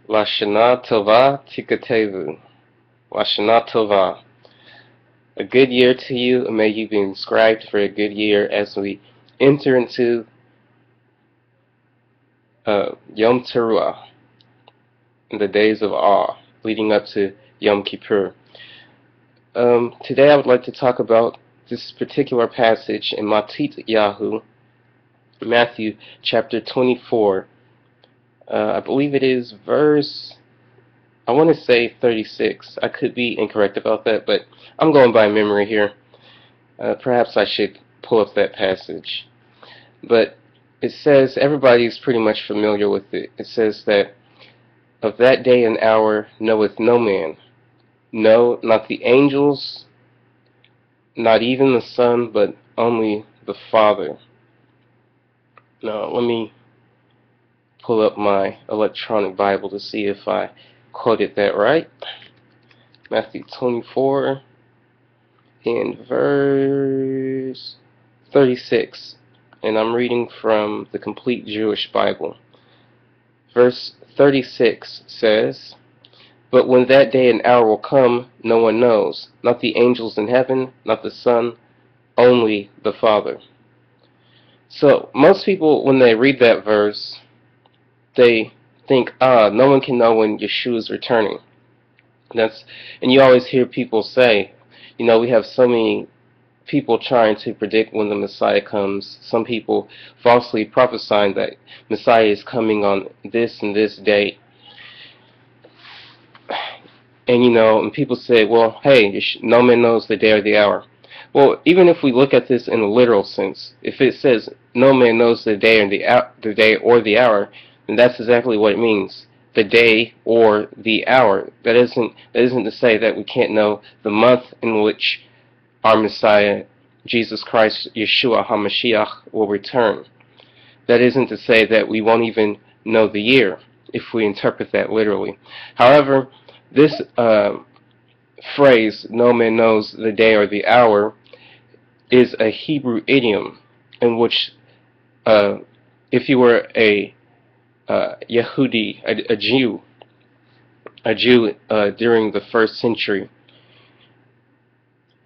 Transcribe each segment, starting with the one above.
Lashana Tova Tikatevu. Lashana Tova. A good year to you, and may you be inscribed for a good year as we enter into Yom Teruah, the days of awe, leading up to Yom Kippur. Today I would like to talk about this particular passage in Matit Yahu, Matthew chapter 24. I believe it is verse, I want to say 36. I could be incorrect about that, but I'm going by memory here. Perhaps I should pull up that passage. But it says, everybody's pretty much familiar with it. It says that, of that day and hour knoweth no man, no, not the angels, not even the Son, but only the Father. Now, let me pull up my electronic Bible to see if I quoted that right. Matthew 24 and verse 36. And I'm reading from the Complete Jewish Bible. Verse 36 says, "But when that day and hour will come, no one knows, not the angels in heaven, not the Son, only the Father." So, most people, when they read that verse, they think, no one can know when Yeshua is returning. And you always hear people say, we have so many people trying to predict when the Messiah comes. Some people falsely prophesying that Messiah is coming on this and this date. And people say, well, hey, no man knows the day or the hour. Well, even if we look at this in a literal sense, if it says no man knows the day or the hour, then that's exactly what it means. The day or the hour. That isn't to say that we can't know the month in which our Messiah, Jesus Christ, Yeshua HaMashiach, will return. That isn't to say that we won't even know the year, if we interpret that literally. However, this phrase, no man knows the day or the hour, is a Hebrew idiom in which, if you were a Yehudi, a Jew during the first century,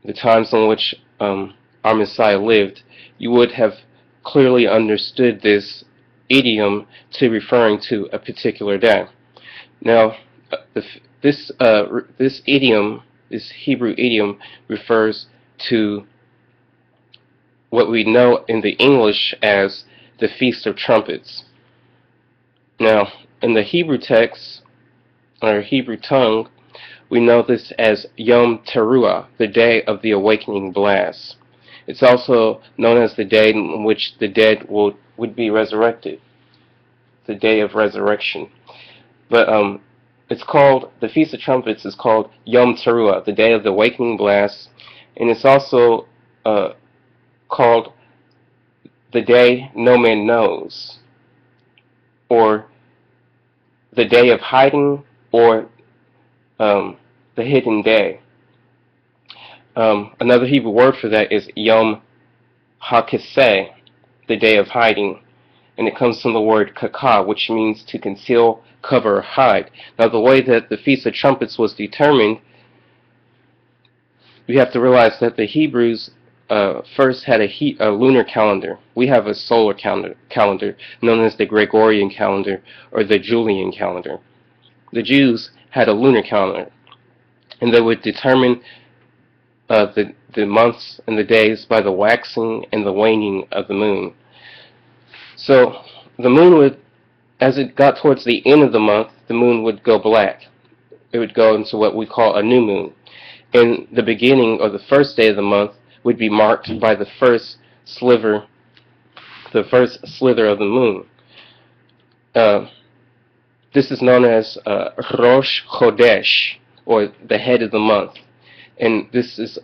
the times in which our Messiah lived, you would have clearly understood this idiom to referring to a particular day. Now, this idiom, this Hebrew idiom, refers to what we know in the English as the Feast of Trumpets. Now, in the Hebrew text, or Hebrew tongue, we know this as Yom Teruah, the day of the awakening blast. It's also known as the day in which the dead would be resurrected, the day of resurrection. But the Feast of Trumpets is called Yom Teruah, the day of the awakening blast, and it's also called the day no man knows, or the day of hiding, or the hidden day. Another Hebrew word for that is Yom HaKiseh, the day of hiding, and it comes from the word kaka, which means to conceal, cover, or hide. Now, the way that the Feast of Trumpets was determined, we have to realize that the Hebrews first had a lunar calendar. We have a solar calendar known as the Gregorian calendar or the Julian calendar. The Jews had a lunar calendar, and they would determine the months and the days by the waxing and the waning of the moon. So the moon would, as it got towards the end of the month, the moon would go black. It would go into what we call a new moon. And the beginning, or the first day of the month, would be marked by the first slither of the moon. This is known as Rosh Chodesh, or the head of the month. And this is,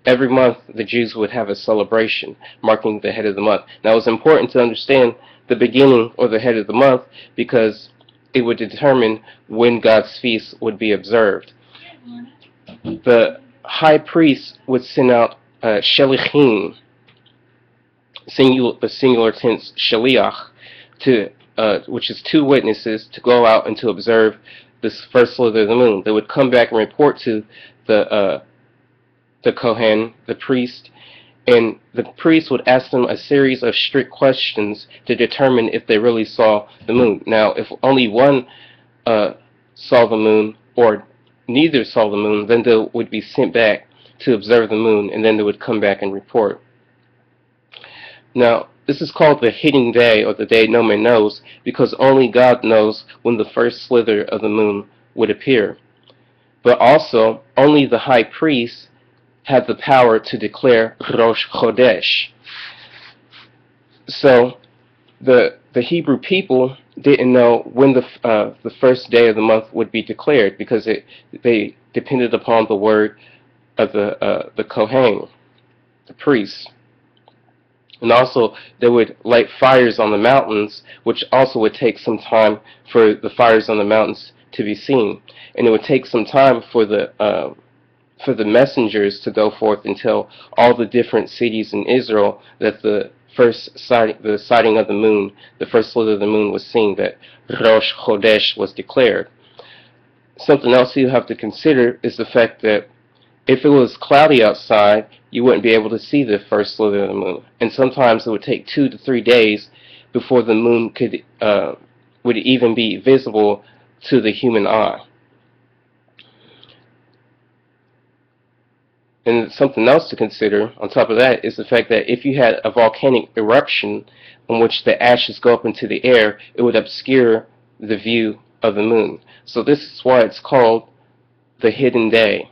every month the Jews would have a celebration marking the head of the month. Now, it's important to understand the beginning or the head of the month because it would determine when God's feast would be observed. The high priest would send out shelichim, the singular tense shaliach, to which is two witnesses, to go out and to observe this first slither of the moon. They would come back and report to the Kohen, the priest, and the priest would ask them a series of strict questions to determine if they really saw the moon. Now, if only one saw the moon, or neither saw the moon, then they would be sent back to observe the moon, and then they would come back and report. Now, this is called the hidden day, or the day no man knows, because only God knows when the first slither of the moon would appear. But also, only the high priest had the power to declare Rosh Chodesh. So, the Hebrew people didn't know when the first day of the month would be declared, because they depended upon the word of the Kohen, the priest. And also, they would light fires on the mountains, which also would take some time for the fires on the mountains to be seen. And it would take some time for the messengers to go forth and tell all the different cities in Israel that the sighting of the moon, the first slither of the moon was seen, that Rosh Chodesh was declared. Something else you have to consider is the fact that if it was cloudy outside, you wouldn't be able to see the first slither of the moon. And sometimes it would take 2 to 3 days before the moon would even be visible to the human eye. And something else to consider on top of that is the fact that if you had a volcanic eruption in which the ashes go up into the air, it would obscure the view of the moon. So this is why it's called the hidden day.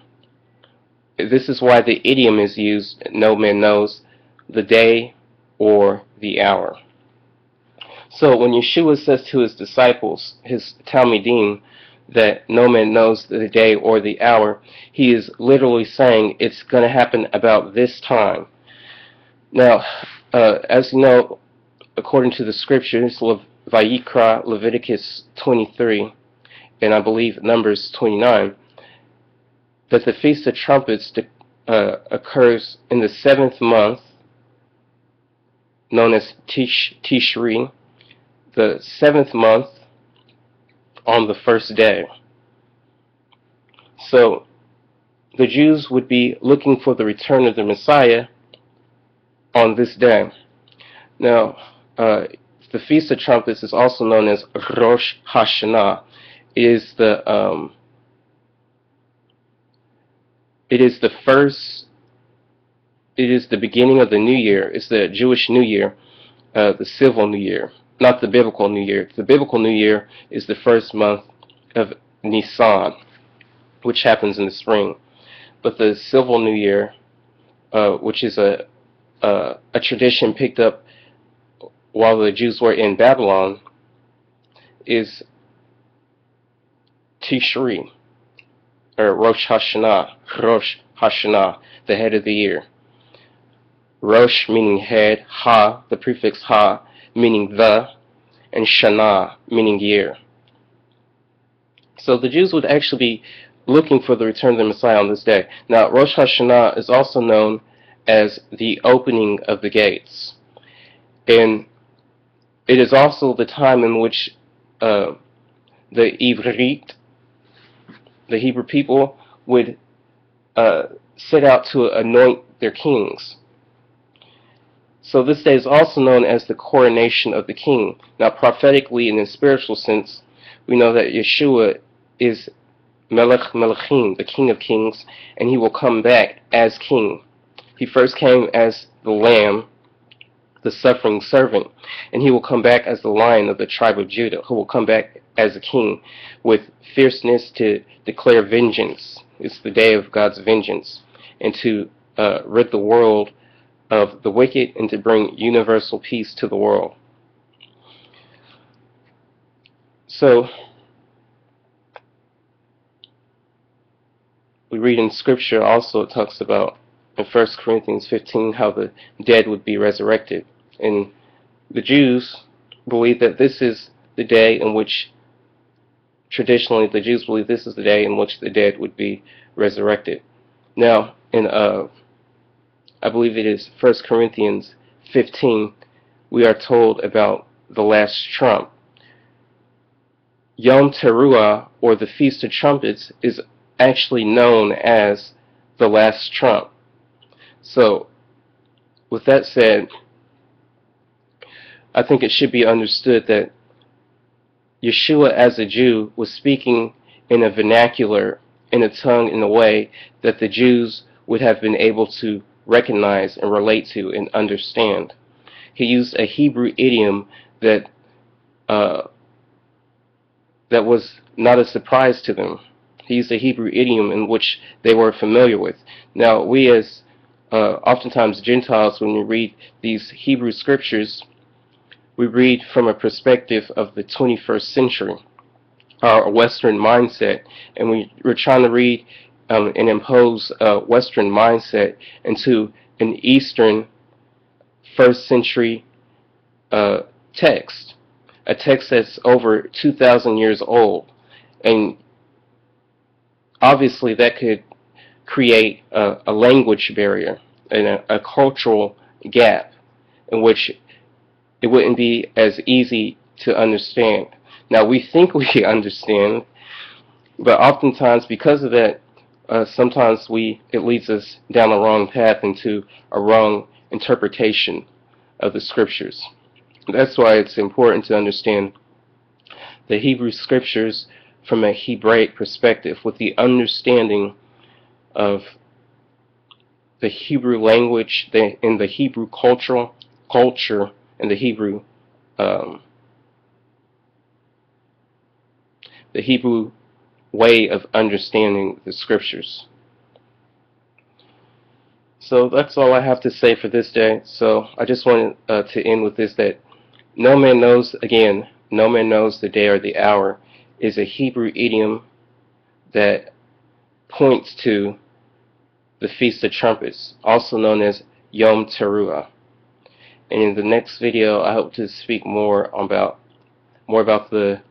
This is why the idiom is used, no man knows the day or the hour. So when Yeshua says to his disciples, his Talmidim, that no man knows the day or the hour, he is literally saying it's going to happen about this time. Now, as you know, according to the scriptures, Vayikra, Leviticus 23, and I believe Numbers 29, that the Feast of Trumpets occurs in the 7th month, known as Tishri, the 7th month, on the first day. So the Jews would be looking for the return of the Messiah on this day. Now, the Feast of Trumpets is also known as Rosh Hashanah. It is the beginning of the new year. It's the Jewish New Year, the civil New Year, not the biblical New Year. The biblical New Year is the first month of Nisan, which happens in the spring. But the civil New Year, which is a tradition picked up while the Jews were in Babylon, is Tishri, or Rosh Hashanah, the head of the year. Rosh meaning head, Ha, the prefix Ha, meaning the, and Shana, meaning year. So the Jews would actually be looking for the return of the Messiah on this day. Now, Rosh Hashanah is also known as the opening of the gates. And it is also the time in which the Ivrit, the Hebrew people, would set out to anoint their kings. So this day is also known as the coronation of the king. Now, prophetically and in spiritual sense, we know that Yeshua is Melech Melechim, the King of Kings, and he will come back as king. He first came as the Lamb, the suffering servant, and he will come back as the Lion of the tribe of Judah, who will come back as a king with fierceness to declare vengeance. It's the day of God's vengeance, and to rid the world of the wicked and to bring universal peace to the world. So, we read in Scripture also, it talks about in 1 Corinthians 15 how the dead would be resurrected. And the Jews believe that this is the day in which, traditionally, the Jews believe this is the day in which the dead would be resurrected. Now, in I believe it is 1 Corinthians 15, we are told about the last trump. Yom Teruah, or the Feast of Trumpets, is actually known as the last trump. So, with that said, I think it should be understood that Yeshua, as a Jew, was speaking in a vernacular, in a tongue, in a way that the Jews would have been able to recognize and relate to and understand. He used a Hebrew idiom that that was not a surprise to them. He used a Hebrew idiom in which they were familiar with. Now, we as oftentimes Gentiles, when we read these Hebrew scriptures, we read from a perspective of the 21st century, our Western mindset, and we're trying to read and impose a Western mindset into an Eastern first century text, a text that's over 2,000 years old. And obviously that could create a language barrier and a cultural gap in which it wouldn't be as easy to understand. Now, we think we understand, but oftentimes because of that, sometimes it leads us down a wrong path into a wrong interpretation of the scriptures. That's why it's important to understand the Hebrew scriptures from a Hebraic perspective, with the understanding of the Hebrew language and the Hebrew culture and the Hebrew way of understanding the scriptures. So that's all I have to say for this day. So I just wanted to end with this, that no man knows, again, no man knows the day or the hour, is a Hebrew idiom that points to the Feast of Trumpets, also known as Yom Teruah. And in the next video, I hope to speak more about the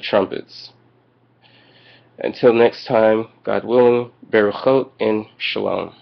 trumpets. Until next time, God willing, Baruchot and Shalom.